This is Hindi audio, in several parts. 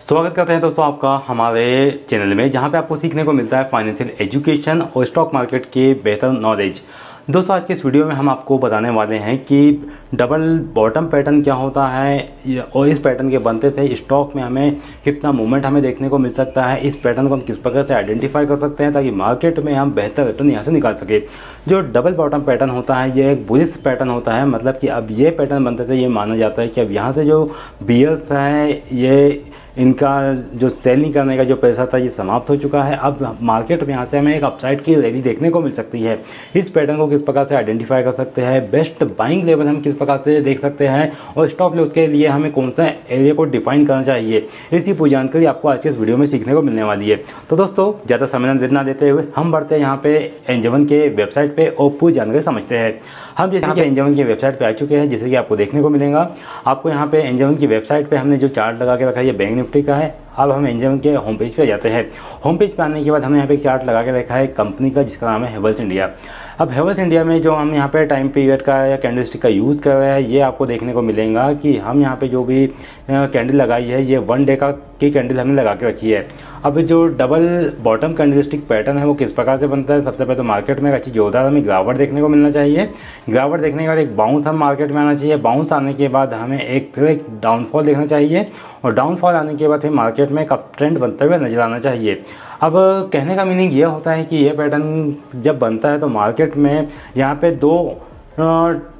स्वागत करते हैं दोस्तों आपका हमारे चैनल में, जहां पे आपको सीखने को मिलता है फाइनेंशियल एजुकेशन और स्टॉक मार्केट के बेहतर नॉलेज। दोस्तों आज के इस वीडियो में हम आपको बताने वाले हैं कि डबल बॉटम पैटर्न क्या होता है और इस पैटर्न के बनते से स्टॉक में हमें कितना मूवमेंट हमें देखने को मिल सकता है। इस पैटर्न को हम किस प्रकार से आइडेंटिफाई कर सकते हैं ताकि मार्केट में हम बेहतर रिटर्न यहाँ से निकाल सके। जो डबल बॉटम पैटर्न होता है ये एक बुलिश पैटर्न होता है, मतलब कि अब ये पैटर्न बनते थे ये माना जाता है कि अब यहाँ से जो बियर्स हैं ये इनका जो सेलिंग करने का जो पैसा था ये समाप्त हो चुका है। अब मार्केट में यहाँ से हमें एक अपसाइड की रैली देखने को मिल सकती है। इस पैटर्न को किस प्रकार से आइडेंटिफाई कर सकते हैं, बेस्ट बाइंग लेवल हम किस प्रकार से देख सकते हैं और स्टॉप लॉस के लिए हमें कौन सा एरिया को डिफाइन करना चाहिए, इसी पूरी जानकारी आपको आज के इस वीडियो में सीखने को मिलने वाली है। तो दोस्तों ज़्यादा समय ना देते हुए हम बढ़ते हैं यहाँ पे एंजवन के वेबसाइट पर और पूरी जानकारी समझते हैं। हम जैसे कि एंजवन की वेबसाइट पे आ चुके हैं, जैसे कि आपको देखने को मिलेगा। आपको यहाँ पे एंजवन की वेबसाइट पे हमने जो चार्ट लगा के रखा है ये बैंक निफ्टी का है। अब हम एंजवन के होम पेज पे जाते हैं। होम पेज पे आने के बाद हमने यहाँ पे एक चार्ट लगा के रखा है कंपनी का, जिसका नाम है हेवल्स इंडिया। अब हेवल्स इंडिया में जो हम यहाँ पे टाइम पीरियड का या कैंडलस्टिक का यूज़ कर रहे हैं ये आपको देखने को मिलेगा कि हम यहाँ पे जो भी कैंडल लगाई है ये 1 डे की कैंडल हमने लगा के रखी है। अब जो डबल बॉटम कैंडलस्टिक पैटर्न है वो किस प्रकार से बनता है, सबसे पहले तो मार्केट में एक अच्छी जोरदार हमें गिरावट देखने को मिलना चाहिए। गिरावट देखने के बाद एक बाउंस हम मार्केट में आना चाहिए। बाउंस आने के बाद हमें फिर एक डाउनफॉल देखना चाहिए और डाउनफॉल आने के बाद फिर मार्केट में एक अप ट्रेंड बनते हुए नजर आना चाहिए। अब कहने का मीनिंग ये होता है कि ये पैटर्न जब बनता है तो मार्केट में यहाँ पे 2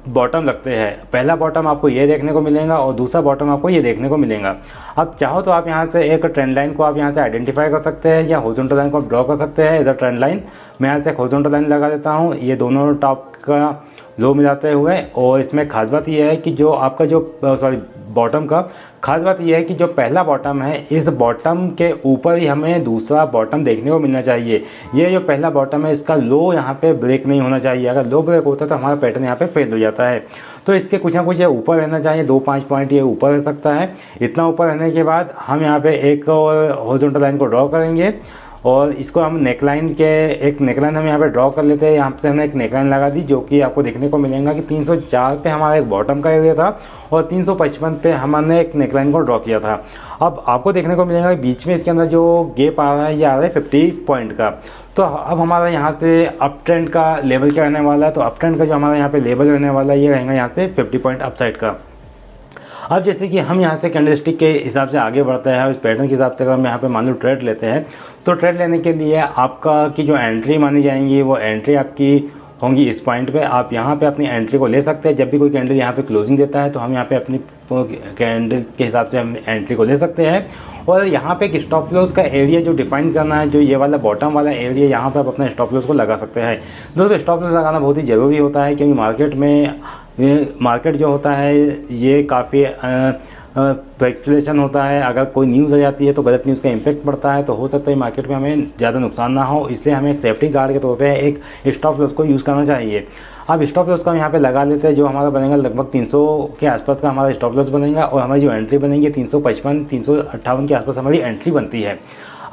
बॉटम लगते हैं। पहला बॉटम आपको ये देखने को मिलेगा और दूसरा बॉटम आपको ये देखने को मिलेगा। अब चाहो तो आप यहाँ से एक ट्रेंड लाइन को आप यहाँ से आइडेंटिफाई कर सकते हैं या हॉरिजॉन्टल लाइन को आप ड्रॉ कर सकते हैं एज अ ट्रेंड लाइन। मैं यहाँ से एक हॉरिजॉन्टल लाइन लगा देता हूँ, ये दोनों टॉप का लो मिलाते हुए। और इसमें खास बात यह है कि जो आपका जो बॉटम का खास बात यह है कि जो पहला बॉटम है इस बॉटम के ऊपर ही हमें दूसरा बॉटम देखने को मिलना चाहिए। ये जो पहला बॉटम है इसका लो यहाँ पे ब्रेक नहीं होना चाहिए। अगर लो ब्रेक होता है तो हमारा पैटर्न यहाँ पे फेल हो जाता है। तो इसके कुछ ना कुछ ये ऊपर रहना चाहिए, 2-5 पॉइंट ये ऊपर रह सकता है। इतना ऊपर रहने के बाद हम यहाँ पे एक और हॉरिजॉन्टल लाइन को ड्रॉ करेंगे और इसको हम नेकलाइन के एक नेकलाइन हम यहाँ पे ड्रॉ कर लेते हैं। यहाँ पे हमने एक नेकलाइन लगा दी जो कि आपको देखने को मिलेगा कि 304 पे हमारा एक बॉटम का एरिया था और 355 पे हमने एक नेकलाइन को ड्रॉ किया था। अब आपको देखने को मिलेगा कि बीच में इसके अंदर जो गैप आ रहा है ये आ रहा है 50 पॉइंट का। तो अब हमारा यहाँ से अप ट्रेंड का लेवल क्या रहने वाला है, तो अप ट्रेंड का जो हमारा यहाँ पे लेवल रहने वाला है ये रहेगा यहाँ से 50 पॉइंट अपसाइड का। अब जैसे कि हम यहाँ से कैंडलस्टिक के हिसाब से आगे बढ़ते हैं, उस पैटर्न के हिसाब से अगर हम यहाँ पे मान लो ट्रेड लेते हैं तो ट्रेड लेने के लिए आपका की जो एंट्री मानी जाएंगी वो एंट्री आपकी होंगी इस पॉइंट पे। आप यहाँ पे अपनी एंट्री को ले सकते हैं। जब भी कोई कैंडल यहाँ पे क्लोजिंग देता है तो हम यहाँ पे अपनी कैंडल के हिसाब से हम एंट्री को ले सकते हैं। और यहाँ पे एक स्टॉप लॉस का एरिया जो डिफाइन करना है, जो ये वाला बॉटम वाला एरिया, यहाँ पे आप अपना स्टॉप लॉस को लगा सकते हैं। दोस्तों स्टॉप लॉस लगाना बहुत ही ज़रूरी होता है क्योंकि मार्केट जो होता है ये काफ़ी फ्लक्चुएशन होता है। अगर कोई न्यूज़ आ जाती है तो गलत न्यूज़ का इम्पैक्ट पड़ता है, तो हो सकता है मार्केट में हमें ज़्यादा नुकसान ना हो, इसलिए हमें एक सेफ्टी गार्ड के तौर पे एक स्टॉप लॉस को यूज़ करना चाहिए। अब स्टॉप लॉस का हम यहाँ पे लगा लेते हैं, जो हमारा बनेगा लगभग 300 के आसपास का हमारा स्टॉप लॉस बनेगा और हमारी जो एंट्री बनेगी 355 358 के आसपास हमारी एंट्री बनती है।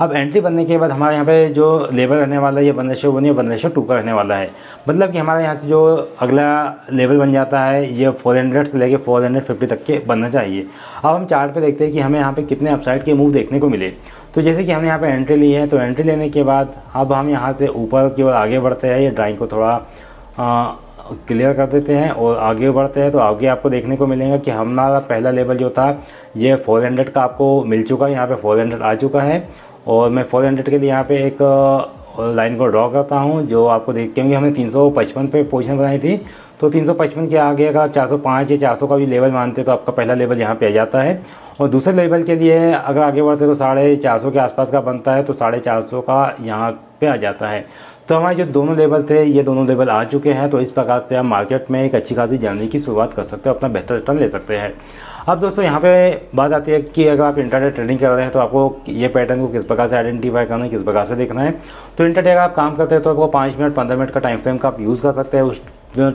अब एंट्री बनने के बाद हमारे यहाँ पे जो लेवल रहने वाला है ये 1:1 का रहने वाला है। मतलब कि हमारे यहाँ से जो अगला लेवल बन जाता है ये 400 से लेके 450 तक के बनना चाहिए। अब हम चार्ट पे देखते हैं कि हमें यहाँ पे कितने अपसाइड के मूव देखने को मिले। तो जैसे कि हमने यहाँ पे एंट्री ली है, तो एंट्री लेने के बाद अब हम यहाँ से ऊपर की ओर आगे बढ़ते हैं। ये ड्राइंग को थोड़ा क्लियर कर देते हैं और आगे बढ़ते हैं। तो आगे आपको देखने को मिलेगा कि हमारा पहला लेवल जो था ये 400 का आपको मिल चुका है। यहाँ पे 400 आ चुका है और मैं 400 के लिए यहाँ पे एक लाइन को ड्रॉ करता हूँ जो आपको देख, क्योंकि हमने 355 पे पोजीशन बनाई थी तो 355 के आगे अगर 405 या 400 का भी लेवल मानते तो आपका पहला लेवल यहाँ पे आ जाता है। और दूसरे लेवल के लिए अगर आगे बढ़ते तो 450 के आसपास का बनता है, तो 450 का यहाँ पे आ जाता है। तो हमारे जो दोनों लेवल थे ये दोनों लेवल आ चुके हैं। तो इस प्रकार से हम मार्केट में एक अच्छी खासी जर्नी की शुरुआत कर सकते हैं, अपना बेहतर रिटर्न ले सकते हैं। अब दोस्तों यहाँ पे बात आती है कि अगर आप इंटरडे ट्रेडिंग कर रहे हैं तो आपको ये पैटर्न को किस प्रकार से आइडेंटिफाई करना है, किस प्रकार से देखना है। तो इंटरडे अगर आप काम करते हैं तो आपको 5 मिनट 15 मिनट का टाइम फ्रेम का आप यूज़ कर सकते हैं। उस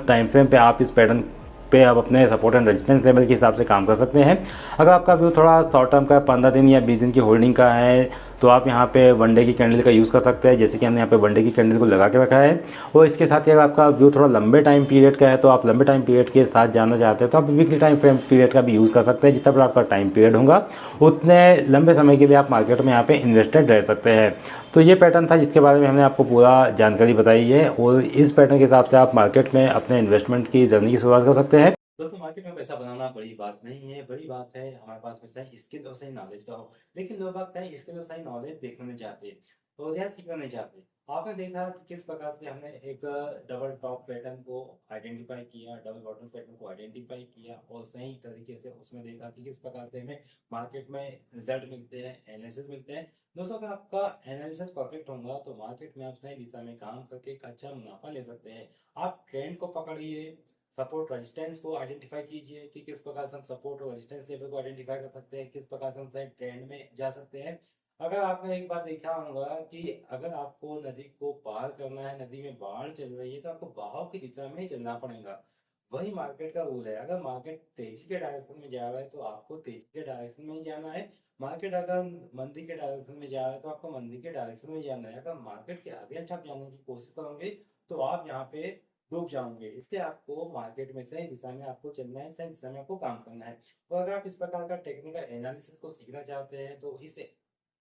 टाइम फ्रेम पे आप इस पैटर्न पे आप अपने सपोर्ट एंड रेजिस्टेंस लेवल के हिसाब से काम कर सकते हैं। अगर आपका व्यू थोड़ा शॉर्ट टर्म का 15 दिन या 20 दिन की होल्डिंग का है तो आप यहाँ पे वन डे की कैंडल का यूज़ कर सकते हैं, जैसे कि हमने यहाँ पे वन डे की कैंडल को लगा के रखा है। और इसके साथ ही अगर आपका व्यू थोड़ा लंबे टाइम पीरियड का है तो आप लंबे टाइम पीरियड के साथ जाना चाहते हैं तो आप वीकली टाइम फ्रेम पीरियड का भी यूज़ कर सकते हैं। जितना बड़ा आपका टाइम पीरियड होगा उतने लंबे समय के लिए आप मार्केट में यहाँ पे इन्वेस्टेड रह सकते हैं। तो ये पैटर्न था जिसके बारे में हमने आपको पूरा जानकारी बताई है, और इस पैटर्न के हिसाब से आप मार्केट में अपने इन्वेस्टमेंट की जर्नी की शुरुआत कर सकते हैं। दोस्तों, मार्केट में पैसा बनाना बड़ी बात नहीं है, बड़ी बात है हमारे पास में सही स्किल और सही नॉलेज का हो। लेकिन लोग बात सही स्किल और सही नॉलेज देखना नहीं चाहते और या सीखना नहीं चाहते। आपने देखा कि किस प्रकार से हमने एक डबल टॉप पैटर्न को आइडेंटिफाई किया, डबल बॉटम पैटर्न को आइडेंटिफाई किया और सही तरीके से उसमें देखा कि किस प्रकार से हमें मार्केट में रिजल्ट मिलते हैं, एनालिसिस मिलते हैं। दोस्तों, अगर आपका एनालिसिस परफेक्ट होगा तो मार्केट में आप सही दिशा में काम करके एक अच्छा मुनाफा ले सकते हैं। आप ट्रेंड को पकड़िए, सपोर्ट रेजिस्टेंस को आइडेंटिफाई कीजिए कि किस प्रकार से हम सपोर्ट और रेजिस्टेंस लेवल को आइडेंटिफाई कर सकते हैं, किस प्रकार से हम सही ट्रेंड में जा सकते हैं। अगर आपने एक बात देखा होगा कि अगर आपको नदी को पार करना है, नदी में बाढ़ चल रही है तो आपको बहाव की दिशा में ही चलना पड़ेगा। वही मार्केट का रूल है। अगर मार्केट तेजी के डायरेक्शन में जा रहा है तो आपको तेजी के डायरेक्शन में ही जाना है। मार्केट अगर मंदी के डायरेक्शन में जा रहा है तो आपको मंदी के डायरेक्शन में जाना है। अगर मार्केट के आगे अच्छा जाने की कोशिश करोगे तो आप यहाँ पे डूब जाओगे। इसलिए आपको मार्केट में सही दिशा में आपको चलना है, सही दिशा में आपको काम करना है। और अगर आप इस प्रकार का टेक्निकल एनालिसिस को सीखना चाहते हैं तो इस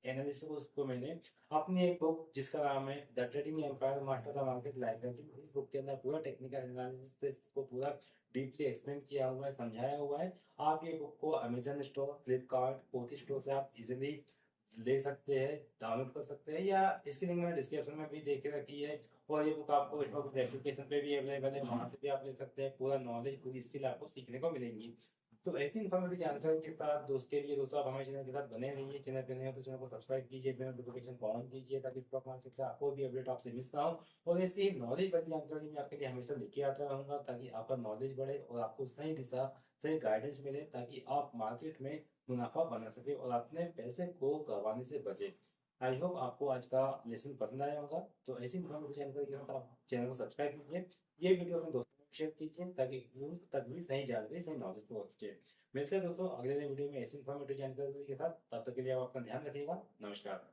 एनालिसिस को मैंने अपनी एक बुक जिसका नाम है the trading empire master the market like इस बुक के अंदर पूरा टेक्निकल एनालिसिस को पूरा डीपली एक्सप्लेन किया हुआ है, समझाया हुआ है। आप ये बुक को अमेजन स्टोर, फ्लिपकार्ट, पोथी स्टोर से आप इजीली ले सकते हैं, डाउनलोड कर सकते हैं, या इसकी लिंक मैंने डिस्क्रिप्शन में भी दे के रखी है। और ये बुक आपको एप्लीकेशन पे भी अवेलेबल है, वहां से भी आप ले सकते हैं। पूरा नॉलेज, पूरी स्किल आपको सीखने को मिलेंगी। तो ऐसी इन्फॉर्मेटिव जानकारी के साथ दोस्त के लिए दोस्तों आप हमारे चैनल के साथ बने रहिए। चैनल पे नए हो तो चैनल को सब्सक्राइब कीजिए, बेल नोटिफिकेशन ऑन कीजिए ताकि स्टॉक मार्केट से आपको भी अपडेट आपसे मिस ना हो। और ऐसी ही नॉलेज वाली जानकारी मैं आपके लिए हमेशा लेके आता रहूंगा ताकि आपका नॉलेज बढ़े और आपको सही दिशा, सही गाइडेंस मिले ताकि आप मार्केट में मुनाफा बना सके और अपने पैसे को गंवाने से बचे। आई होप आपको आज का लेसन पसंद आया होगा। तो ऐसी इन्फॉर्मेटिव जानकारी के साथ आप चैनल को सब्सक्राइब कीजिए, ये वीडियो अपने दोस्तों में शेयर कीजिए ताकि उन तक भी सही जानकारी, सही नॉलेज पहुंचे। मिलते हैं दोस्तों अगले वीडियो में ऐसी इन्फॉर्मेटिव जानकारी के साथ। तब तक के लिए आप अपना ध्यान रखिएगा। नमस्कार।